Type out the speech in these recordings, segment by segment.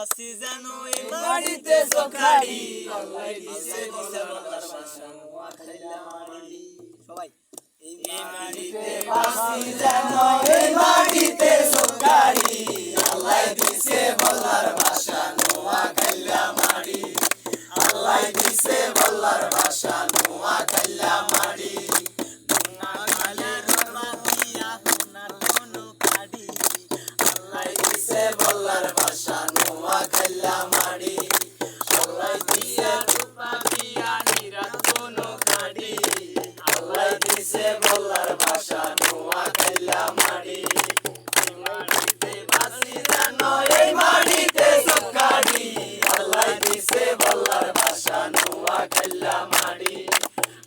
বাসি যেন এই মাটিতে চোখাড়ি আল্লাহ দিছে বলার ভাষা নোয়া খাইলা মাড়ি সবাই এই মাটিতে বাসি যেন এই মাটিতে চোখাড়ি আল্লাহ দিছে বলার ভাষা নোয়া খাইলা মাড়ি আল্লাহ দিছে বলার ভাষা নোয়া খাইলা মাড়ি বলার ভাষা নোয়া খাইলা মাড়ি আল্লাহ দিছে রূপা দিয়া নিরাত কোনো খাড়ি আল্লাহ দিছে বলার ভাষা নোয়া খাইলা মাড়ি এই মাটিতে বাসি জানো এই মাটিতে চোখাড়ি আল্লাহ দিছে বলার ভাষা নোয়া খাইলা মাড়ি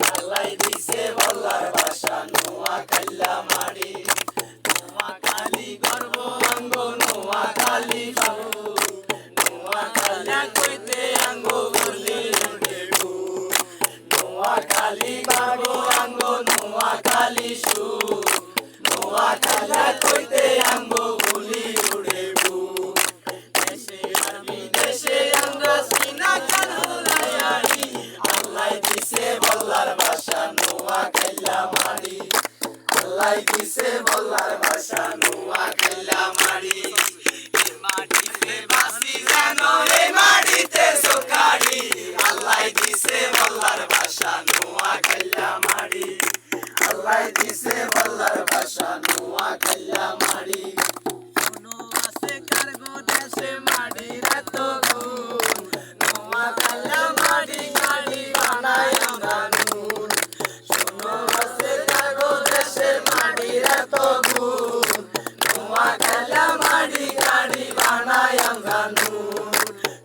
আল্লাহ দিছে বলার ভাষা নোয়া খাইলা মাড়ি নোয়া খালি গর্ব অঙ্গ নোয়া খালি বাবু নোয়া খালি কইতে অঙ্গ বলি দেবু নোয়া খালি বাবু অঙ্গ নোয়া খালি সু নোয়া খালি কইতে অঙ্গ বলি দেবু দেশে আর বিদেশে আমরা সিনা কালুলায়ারি আল্লাহ দিছে বলার ভাষা নোয়া খাইলা মাড়ি আল্লাহ দিছে বলার ভাষা নোয়া খাইলা মাড়ি এই মাটিতে বাসি জানো এই মাটিতে চোখাড়ি আল্লাহ দিছে বলার ভাষা নোয়া খাইলা মাড়ি আল্লাহ দিছে বলার ভাষা নোয়া খাইলা মাড়ি শোনো আছে কারগো দেশে মাড়ির এত গুণ নোয়া খাইলা মাড়ি গাড়ি বানায় আমরা নুন শোনো আছে কারগো দেশে মাড়ির এত গুণ নোয়া খাইলা মাড়ি গাড়ি বানায় আমরা নুন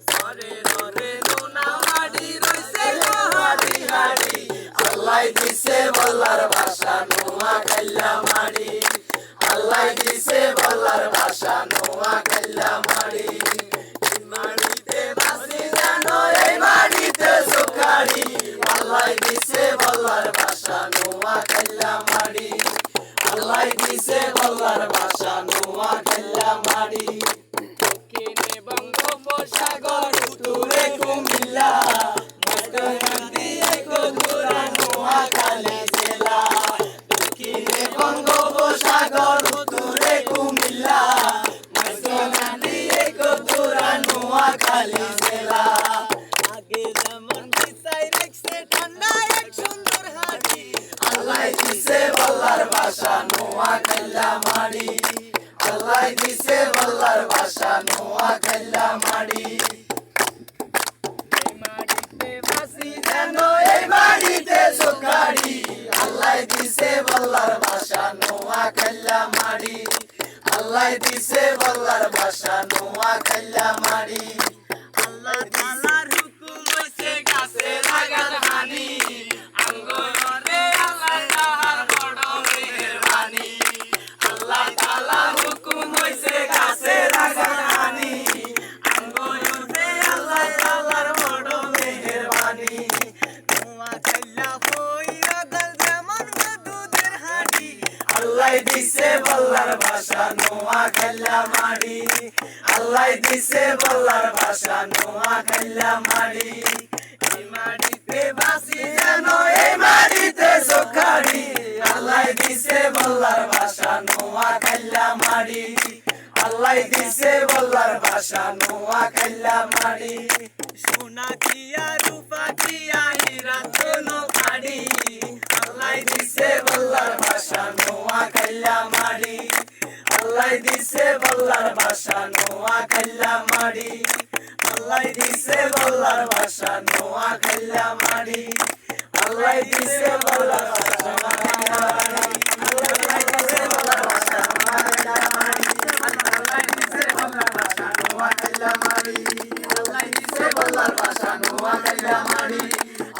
সরে রে নোনা মাড়ি রইছে হাড়ি হাড়ি আল্লাহ দিছে বলার ভাষা নোয়া খাইলা মাড়ি আল্লাহ দিছে বলার ভাষা নোয়া খাইলা মাড়ি এই মাটিতে বাসি জানো এই মাটিতে চোখাড়ি আল্লাহ দিছে বলার ভাষা নোয়া খাইলা মাড়ি আল্লাহ দিছে বলার ভাষা নোয়া খাইলা মাড়ি দক্ষিণে বঙ্গোপসাগর উত্তরে কুমিল্লা মধ্যখানে একদুরা নোয়া খালি জেলা দক্ষিণে বঙ্গোপসাগর উত্তরে কুমিল্লা মধ্যখানে একদুরা নোয়া খালি জেলা আগে যেমন বিছাই রাখছে ঠান্ডা এক সুন্দর হাড়ি আল্লাহ দিছে বলার ভাষা নোয়া খাইলা মাড়ি আল্লাহ দিছে বলার ভাষা নোয়া খাইলা মাড়ি এই মাটিতে বাসি জানো এই মাটিতে চোখাড়ি আল্লাহ দিছে বলার ভাষা নোয়া খাইলা মাড়ি আল্লাহ দিছে বলার ভাষা নোয়া খাইলা মাড়ি আল্লাহ তাআলার হুকুম হইছে গাছে লাগার হানি আঙ্গরে আল্লাহ তাহার বড় মেহেরবানি আল্লাহ তাআলার হুকুম হইছে গাছে লাগার হানি আঙ্গরে আল্লাহ তাআলার বড় মেহেরবানি নোয়া খাইলা হইয়া গল যেমন দুধের হাঁড়ি আল্লাহ দিছে বলার ভাষা নোয়া খাইলা মাড়ি আল্লাহ দিছে বলার ভাষা নোয়া খাইলা মাড়ি এই মাটিতে বাসি জানো এই মাটিতে চোখাড়ি আল্লাহ দিছে বলার ভাষা নোয়া খাইলা মাড়ি আল্লাহ দিছে বলার ভাষা নোয়া খাইলা মাড়ি সোনা দিয়া রূপা দিয়া হীরা কোনো খাড়ি আল্লাহ দিছে বলার ভাষা নোয়া খাইলা মাড়ি আল্লাহ দিছে বলার ভাষা নোয়া খাইলা মাড়ি আল্লাহ দিছে বলার ভাষা নোয়া খাইলা মাড়ি আল্লাহ দিছে বলার ভাষা আল্লাহ দিছে বলার ভাষা আল্লাহ দিছে বলার ভাষা নোয়া খাইলা মাড়ি আল্লাহ দিছে বলার ভাষা নোয়া খাইলা মাড়ি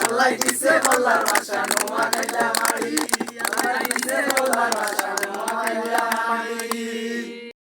আল্লাহ দিছে বলার ভাষা নোয়া খাইলা মাড়ি